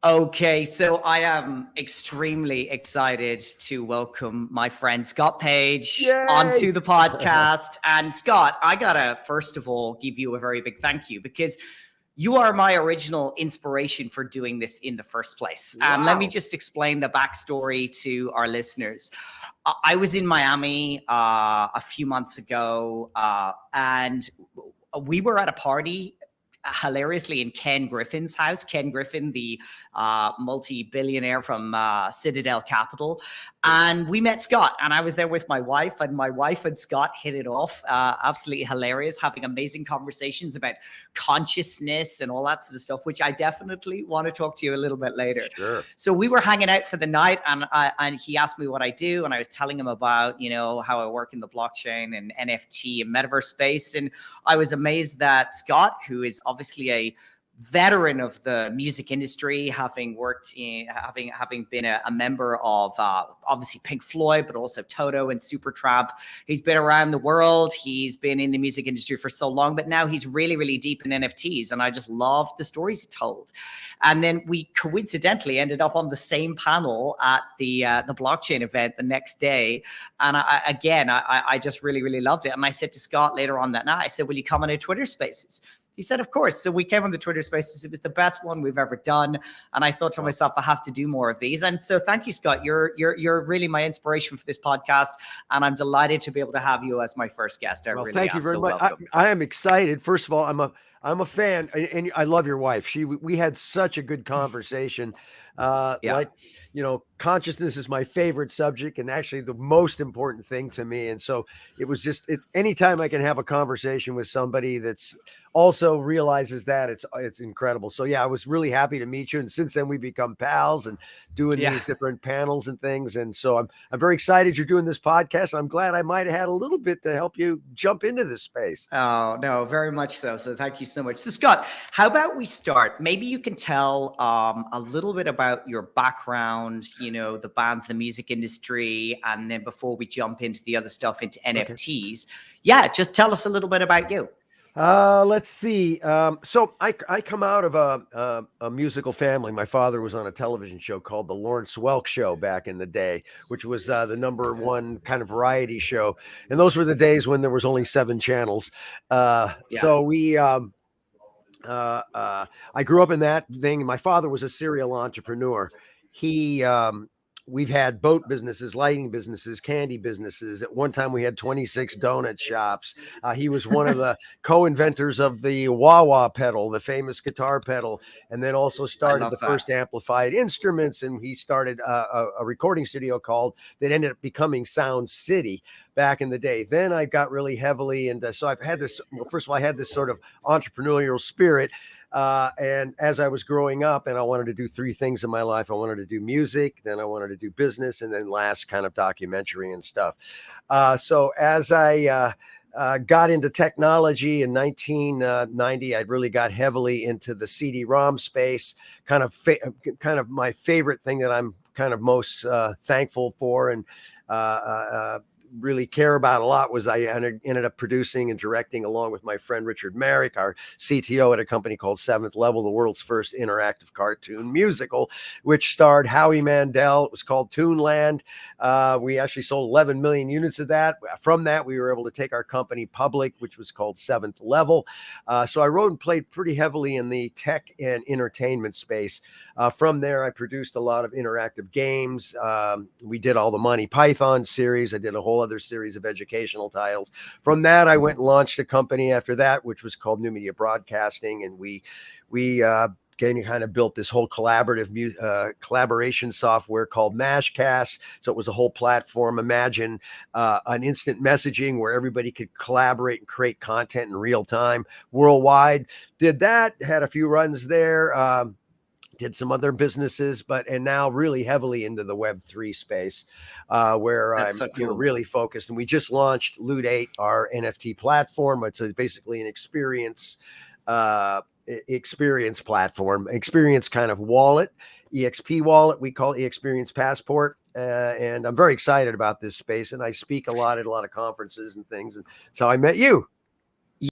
Okay, so I am extremely excited to welcome my friend Scott Page Yay! onto the podcast. And Scott, I gotta first of all give you a very big thank you because you are my original inspiration for doing this in the first place. And let me Wow. just explain the backstory to our listeners. I was in Miami a few months ago, and we were at a party hilariously in Ken Griffin's house. Ken Griffin, the multi-billionaire from Citadel Capital. And we met Scott, and I was there with my wife, and my wife and Scott hit it off. Absolutely hilarious, having amazing conversations about consciousness and all that sort of stuff, which I definitely want to talk to you a little bit later. Sure. So we were hanging out for the night, and he asked me what I do, and I was telling him about, how I work in the blockchain and NFT and metaverse space. And I was amazed that Scott, who is obviously a veteran of the music industry, having worked in, having been a member of obviously Pink Floyd, but also Toto and Supertramp. He's been around the world. He's been in the music industry for so long, but now he's really, really deep in NFTs. And I just loved the stories he told. And then we coincidentally ended up on the same panel at the blockchain event the next day. And I just really, really loved it. And I said to Scott later on that night, I said, will you come on our Twitter Spaces? He said, of course. So we came on the Twitter Spaces. It was the best one we've ever done. And I thought to myself, I have to do more of these. And so thank you, Scott. You're really my inspiration for this podcast. And I'm delighted to be able to have you as my first guest. Thank you very much. I am excited. First of all, I'm a fan, and I love your wife. We had such a good conversation. Like, consciousness is my favorite subject and actually the most important thing to me. And so it's anytime I can have a conversation with somebody that's also realizes that, it's incredible. So yeah, I was really happy to meet you. And since then we've become pals and doing these different panels and things. And so I'm very excited you're doing this podcast. I'm glad I might have had a little bit to help you jump into this space. Oh, no, very much so. So thank you so much. So Scott, how about we start? Maybe you can tell a little bit about your background, the bands, the music industry, and then before we jump into the other stuff, into NFTs. Yeah, just tell us a little bit about you. Let's see. So I come out of a musical family. My father was on a television show called The Lawrence Welk Show back in the day, which was the #1 kind of variety show. And those were the days when there was only 7 channels. So we, I grew up in that thing. My father was a serial entrepreneur. We've had boat businesses, lighting businesses, candy businesses. At one time, we had 26 donut shops. He was one of the co-inventors of the wah-wah pedal, the famous guitar pedal, and then also started the first amplified instruments. And he started a recording studio that ended up becoming Sound City back in the day. Then I got really heavily into, so I've had this, first of all, I had this sort of entrepreneurial spirit. And as I was growing up, and I wanted to do 3 things in my life. I wanted to do music, then I wanted to do business, and then last kind of documentary and stuff. So as I got into technology in 1990, I really got heavily into the CD-ROM space, kind of my favorite thing that I'm kind of most thankful for and really care about a lot was I ended up producing and directing along with my friend Richard Merrick, our CTO at a company called Seventh Level, the world's first interactive cartoon musical, which starred Howie Mandel. It was called Toonland. We actually sold 11 million units of that. From that, we were able to take our company public, which was called Seventh Level. So I wrote and played pretty heavily in the tech and entertainment space. From there, I produced a lot of interactive games. We did all the Monty Python series. I did a whole other series of educational titles. From that, I went and launched a company after that, which was called New Media Broadcasting. And we kind of built this whole collaboration software called Mashcast. So it was a whole platform. Imagine an instant messaging where everybody could collaborate and create content in real time worldwide. Did that, had a few runs there. Did some other businesses, and now really heavily into the Web3 space, where I'm really focused. And we just launched Loot 8, our NFT platform. It's basically an experience platform, experience kind of wallet, EXP wallet. We call it Experience Passport. And I'm very excited about this space. And I speak a lot at a lot of conferences and things. And so I met you.